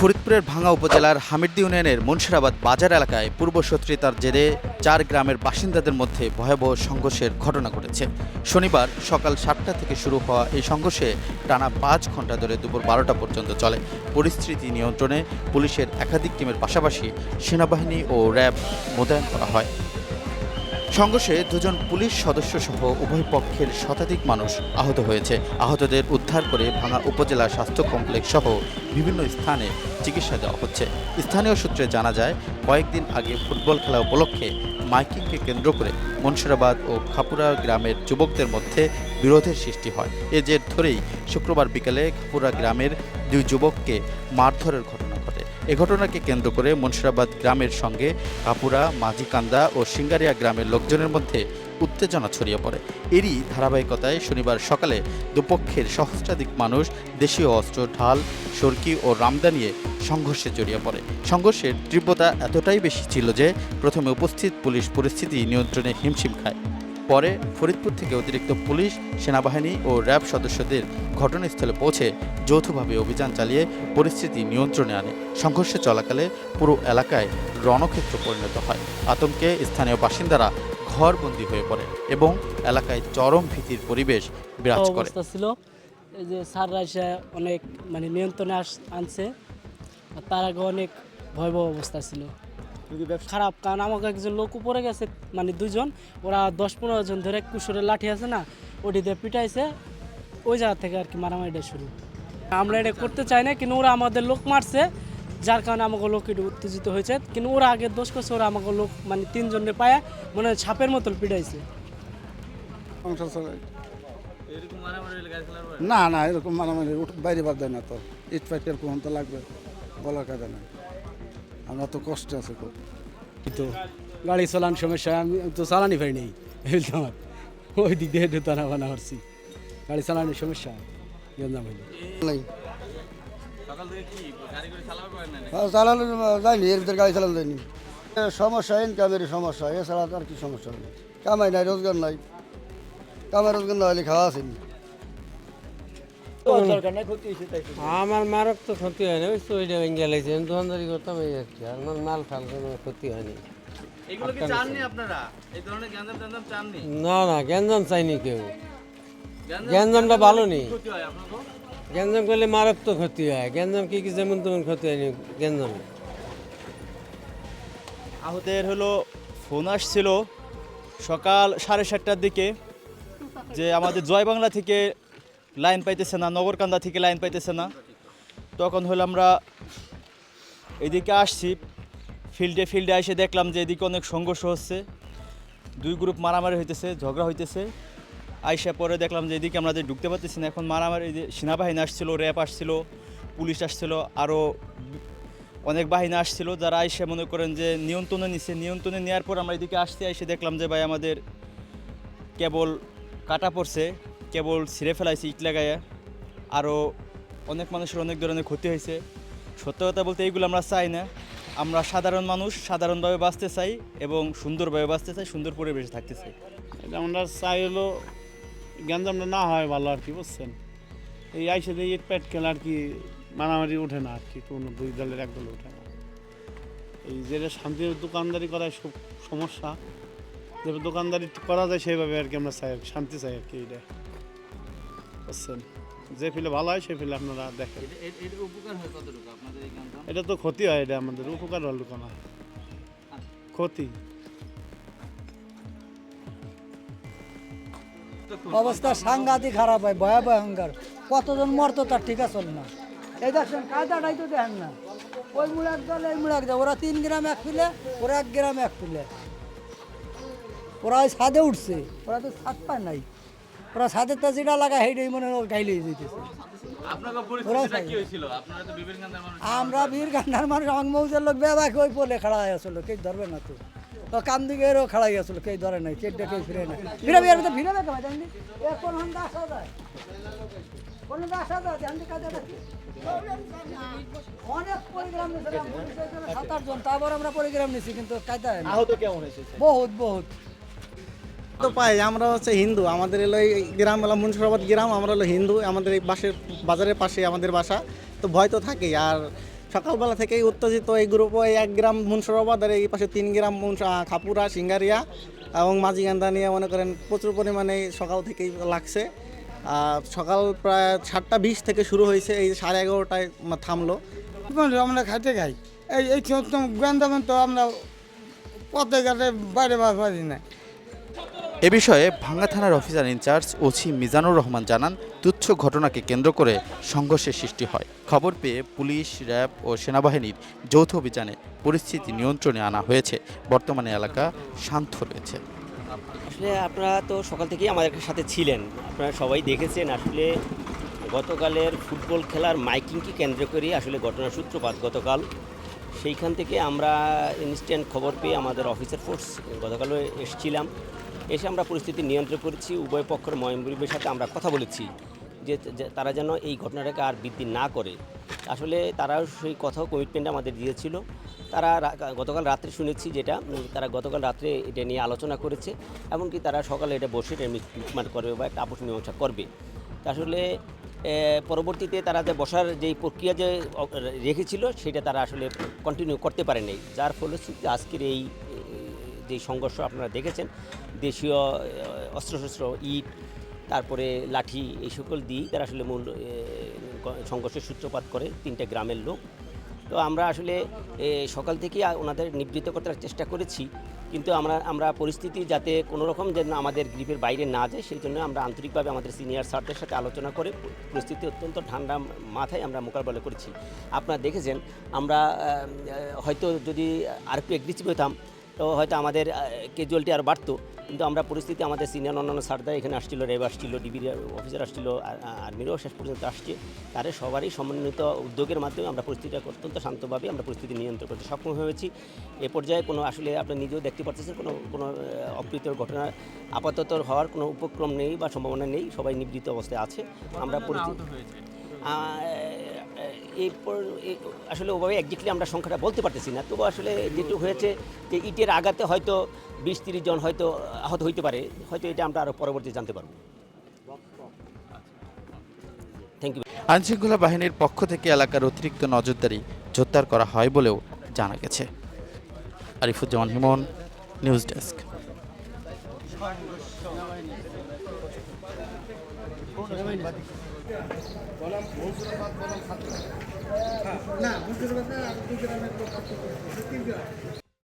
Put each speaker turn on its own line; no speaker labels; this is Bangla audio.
ফরিদপুরের ভাঙ্গা উপজেলার হামিরদী ইউনিয়নের মুন্সিরাবাদ বাজার এলাকায় পূর্বশত্রুতার জেরে 4 গ্রামের বাসিন্দাদের মধ্যে ভয়াবহ সংঘর্ষের ঘটনা ঘটেছে। শনিবার সকাল 7টা থেকে শুরু হওয়া এই সংঘর্ষে টানা 5 ঘন্টা ধরে দুপুর 12টা পর্যন্ত চলে। পরিস্থিতি নিয়ন্ত্রণে পুলিশের একাধিক টিমের পাশাপাশি সেনাবাহিনী ও র্যাব মোতায়েন করা হয়। সংঘর্ষে 2 জন পুলিশ সদস্য সহ উভয় পক্ষের শতাধিক মানুষ আহত হয়েছে। আহতদের উদ্ধার করে ভাঙ্গা উপজেলা স্বাস্থ্য কমপ্লেক্স সহ বিভিন্ন স্থানে চিকিৎসা দেওয়া হচ্ছে। স্থানীয় সূত্রে জানা যায়, কয়েকদিন আগে ফুটবল খেলা উপলক্ষে মাইকিংকে কেন্দ্র করে মুন্সিরাবাদ ও খাপুরা গ্রামের যুবকদের মধ্যে বিরোধের সৃষ্টি হয়। এর জের ধরেই শুক্রবার বিকেলে খাপুরা গ্রামের 2 যুবককে মারধরের ঘটনা ঘটে। এ ঘটনাকে কেন্দ্র করে মুন্সিরাবাদ গ্রামের সঙ্গে কাপুরা, মাঝিকান্দা ও সিঙ্গারিয়া গ্রামের লোকজনের মধ্যে উত্তেজনা ছড়িয়ে পড়ে। এরই ধারাবাহিকতায় শনিবার সকালে দুপক্ষের সহস্রাধিক মানুষ দেশীয় অস্ত্র, ঢাল, সরকি ও রামদা নিয়ে সংঘর্ষে জড়িয়ে পড়ে। সংঘর্ষের তীব্রতা এতটাই বেশি ছিল যে প্রথমে উপস্থিত পুলিশ পরিস্থিতি নিয়ন্ত্রণে হিমশিম খায়। পরে ফরিদপুর থেকে অতিরিক্ত পুলিশ, সেনাবাহিনী ও র্যাব সদস্যদের ঘটনাস্থলে পৌঁছে যৌথভাবে অভিযান চালিয়ে পরিস্থিতি নিয়ন্ত্রণে আনে। সংঘর্ষে চলাকালে পুরো এলাকায় রণক্ষেত্র পরিণত হয়। আতঙ্কে স্থানীয় বাসিন্দারা ঘরবন্দি হয়ে পড়ে এবং এলাকায় চরম ভীতির পরিবেশ বিরাজ করে।
ছিল এই যে স্যাররা এসে অনেক নিয়ন্ত্রণে আনছে, আর তার আগে অনেক ভয়াবহ অবস্থা ছিল, খারাপ। কারণ আমাকে একজন লোক উপরে গেছে, 2 জন, ওরা 10-15 জন ধরে কুশোরের লাঠি আছে না, ওটিতে পিটাইছে। ওই জায়গা থেকে আর কি মারামারিটা শুরু। আমরা এটা করতে চাই না, কিন্তু ওরা আমাদের লোক মারছে, যার কারণে আমাকে লোক একটু উত্তেজিত হয়েছে। কিন্তু ওরা আগে দোষ করছে, ওরা আমাকে লোক 3 জনের পায়ে মনে হয় ছাপের মতন পিটাইছে।
না না, এরকম মারামারি বাইরে বাদ দেয় না, তো ইট ফাইট এরকম তো লাগবে, বলার কাজে না। আমরা তো কষ্টে আছি খুব।
তো গাড়ি চালান সমস্যা, আমি তো চালানি পাই নেই, আমার ওই দিক দিয়ে টানা বানা করছি, গাড়ি চালানোর সমস্যা গঞ্জাম হইল।
চালানো যায়নি, এর ভিতরে গাড়ি চালানো যায়নি। সমস্যা ইনকামের সমস্যা, এছাড়া আর কি সমস্যা নেই। কামাই নাই, রোজগার নাই। কামাই রোজগার না হলে খাওয়া আসেনি।
আমার মারক তো ক্ষতি হয়নি, ওই চইটা ভেঙে লাগছে, দোকানদারি করতাম এই আর কি, আমার মাল ফাল কোনো ক্ষতি হয়নি। না না, গ্যাঞ্জাম চাইনি কেউ, গ্যাঞ্জামটা ভালো নেই। গ্যাঞ্জাম করলে মারক তো ক্ষতি হয়, গ্যাঞ্জাম কি যেমন তেমন ক্ষতি হয়নি গ্যাঞ্জামে।
আহতের ফোন আসছিল সকাল 7:30টার দিকে যে আমাদের জয় বাংলা থেকে লাইন পাইতেছে না, নগরকান্দা থেকে লাইন পাইতেছে না। তখন আমরা এদিকে আসছি, ফিল্ডে এসে দেখলাম যে এদিকে অনেক সংঘর্ষ হচ্ছে, 2 গ্রুপ মারামারি হইতেছে, ঝগড়া হইতেছে। আইসা পরে দেখলাম যে এদিকে আমরা ঢুকতে পারতেছি না। এখন মারামারি, সেনাবাহিনী আসছিল, র্যাব আসছিল, পুলিশ আসছিল, আরও অনেক বাহিনী আসছিল, যারা আইসা মনে করেন যে নিয়ন্ত্রণে নিচ্ছে। নিয়ন্ত্রণে নেওয়ার পর আমরা এদিকে এসে দেখলাম যে ভাই আমাদের কেবল কাটা পড়ছে, কেবল ছিঁড়ে ফেলাইছে ইট লাগাইয়া, আরও অনেক মানুষের অনেক ধরনের ক্ষতি হয়েছে। সত্য কথা বলতে এইগুলো আমরা চাই না। আমরা সাধারণ মানুষ, সাধারণভাবে বাঁচতে চাই এবং সুন্দরভাবে বাঁচতে চাই, সুন্দর পরিবেশে থাকতে চাই।
এটা আমরা চাই গ্যাঞ্জামটা না হয় ভালো আর কি, বুঝছেন। এই আইসে দিয়ে ইট প্যাট খেলা আর কি, মারামারি ওঠে না আর কি, কোনো 2 দলের 1 দলে ওঠে না। এই যেটা শান্তির দোকানদারি করায় সব সমস্যা, যেভাবে দোকানদারি করা যায় সেইভাবে আর কি আমরা চাই, শান্তি চাই আর কি। এটা বুঝছেন, যে ফিলে ভালো হয় সে ফিলে আপনারা দেখেন। এটা তো ক্ষতি হয়, এটা আমাদের উপকার হলো না, ক্ষতি।
অবস্থা সাংঘাতিক খারাপ হয়, ভয়াবহঙ্কার। কতজন মরতো তার ঠিক আছে না। এই দেখছেন কায়দাটাই তো দেখেন না, ওই মূল এক দল, এই মূল এক দল, ওরা 3 গ্রাম 1 ফিলে, ওরা 1 গ্রাম 1 ফিলে। ওরা ওই ছাদে উঠছে, ওরা তো ছাদ পায় নাই, ওরা ছাদের তা যেটা লাগা সেইটাই মনে হয় গাইলেই যেতেছে। আমরা বীরকান্দার মানুষ, আমার মৌজের লোক বেবাক ওই পোলে খাড়াই আসলো, কে ধরবে না তো। তো কাম দিকে এরও খাড়াই আসলো, কে ধরে নাই, কেটে কেউ ফিরে না। ফিরাবি আর ভিড়ে দেখে ভাই, জানি কোন হন্দা আসা যায়, কোন আসা যায়, জানি কাজে রাখি। অনেক পরিগ্রাম নিয়েছিলাম, 7-8 জন, তারপর আমরা পরিগ্রাম নিছি, কিন্তু কায়দা
আহত কেমন হয়েছে?
বহুত বহুত
তো পাই। আমরা হিন্দু, আমাদের এই গ্রাম হলো মুন্সিরাবাদ গ্রাম, আমরা হিন্দু। আমাদের এই বাজারের পাশে আমাদের বাসা, তো ভয় তো থাকেই। আর সকালবেলা থেকেই উত্তেজিত এই গ্রুপ, এই 1 গ্রাম মুন্সিরাবাদ আর এই পাশে 3 গ্রাম খাপুরা সিঙ্গারিয়া এবং মাঝিগান্দা নিয়ে মনে করেন প্রচুর পরিমাণে সকাল থেকেই লাগছে। সকাল প্রায় 7:20 থেকে শুরু হয়েছে, এই 11:30টায় থামলো।
আমরা খাইতে খাই এই গন্ধাম তো আমরা পথে ঘাটে বাইরে পারি না।
এ বিষয়ে ভাঙ্গা থানার officer in-charge OC Mizanur Rahman জানান, তুচ্ছ ঘটনাকে কেন্দ্র করে সংঘর্ষের সৃষ্টি হয়। খবর পেয়ে পুলিশ, র্যাব ও সেনাবাহিনীর যৌথ অভিযানে পরিস্থিতি নিয়ন্ত্রণে আনা হয়েছে। বর্তমানে এলাকা শান্ত রয়েছে।
আসলে আপনারা তো সকাল থেকেই আমাদের সাথে ছিলেন, আপনারা সবাই দেখেছেন। আসলে গতকালের ফুটবল খেলার মাইকিংকে কেন্দ্র করে আসলে ঘটনার সূত্রপাত গতকাল। সেইখান থেকে আমরা ইনস্ট্যান্ট খবর পেয়ে আমাদের অফিসার ফোর্স গতকালও এসেছিলাম, এসে আমরা পরিস্থিতি নিয়ন্ত্রণ করেছি। উভয় পক্ষের ময়মবুরিবের সাথে আমরা কথা বলেছি যে তারা যেন এই ঘটনাটাকে আর বৃদ্ধি না করে। আসলে তারাও সেই কথাও কমিটমেন্ট আমাদের দিয়েছিল। তারা গতকাল রাত্রে শুনেছি যেটা, তারা গতকাল রাত্রে এটা নিয়ে আলোচনা করেছে, এমনকি তারা সকালে এটা বসে এটা মিটমাট করবে বা একটা আপোষ মীমাংসা করবে। আসলে পরবর্তীতে তারা যে বসার যেই প্রক্রিয়া যে রেখেছিল সেটা তারা আসলে কন্টিনিউ করতে পারেনি, যার ফলশ্রুতিতে আজকের এই যে সংঘর্ষ আপনারা দেখেছেন। দেশীয় অস্ত্রশস্ত্র, ইট, তারপরে লাঠি, এই সকল দিয়েই তারা আসলে মূল সংঘর্ষের সূত্রপাত করে 3টে গ্রামের লোক। তো আমরা আসলে সকাল থেকেই ওনাদের নিবৃত্ত করার চেষ্টা করেছি, কিন্তু আমরা পরিস্থিতি যাতে কোনো রকম যেন আমাদের গ্রিপের বাইরে না যায় সেই জন্য আমরা আন্তরিকভাবে আমাদের সিনিয়র স্যারদের সাথে আলোচনা করে পরিস্থিতি অত্যন্ত ঠান্ডা মাথায় আমরা মোকাবেলা করেছি। আপনারা দেখেছেন, আমরা হয়তো যদি আর একটু এগ্রেসিভ হতাম তো হয়তো আমাদের ক্যাজুয়ালিটি আর বাড়তো, কিন্তু আমরা পরিস্থিতি আমাদের সিনিয়র অন্যান্য স্যাররা এখানে আসছিল, র্যাব আসছিল, ডিবির অফিসার আসছিল, আর্মিরও শেষ পর্যন্ত আসছে। তাদের সবারই সমন্বিত উদ্যোগের মাধ্যমে আমরা পরিস্থিতিটা অত্যন্ত শান্তভাবে আমরা পরিস্থিতি নিয়ন্ত্রণ করতে সক্ষম হয়েছি। এ পর্যায়ে কোনো আসলে আপনি নিজেও দেখতে পাচ্ছেন কোনো অপ্রীতিকর ঘটনা আপাতত হওয়ার কোনো উপক্রম নেই বা সম্ভাবনা নেই, সবাই নিবৃত্ত অবস্থায় আছে। আমরা পরিস্থিতি এরপর আসলে ওভাবে একজাক্টলি আমরা সংখ্যাটা বলতে পারতেছি না, তবু আসলে যেটুকু হয়েছে যে ইটের আঘাতে হয়তো 20-30 জন হয়তো আহত হইতে পারে, হয়তো এটা আমরা আরও পরবর্তী জানতে পারবো। Thank you.
আইনশৃঙ্খলা বাহিনীর পক্ষ থেকে এলাকার অতিরিক্ত নজরদারি জোরদার করা হয় বলেও জানা গেছে। Arifuzzaman হিমন, news desk.
না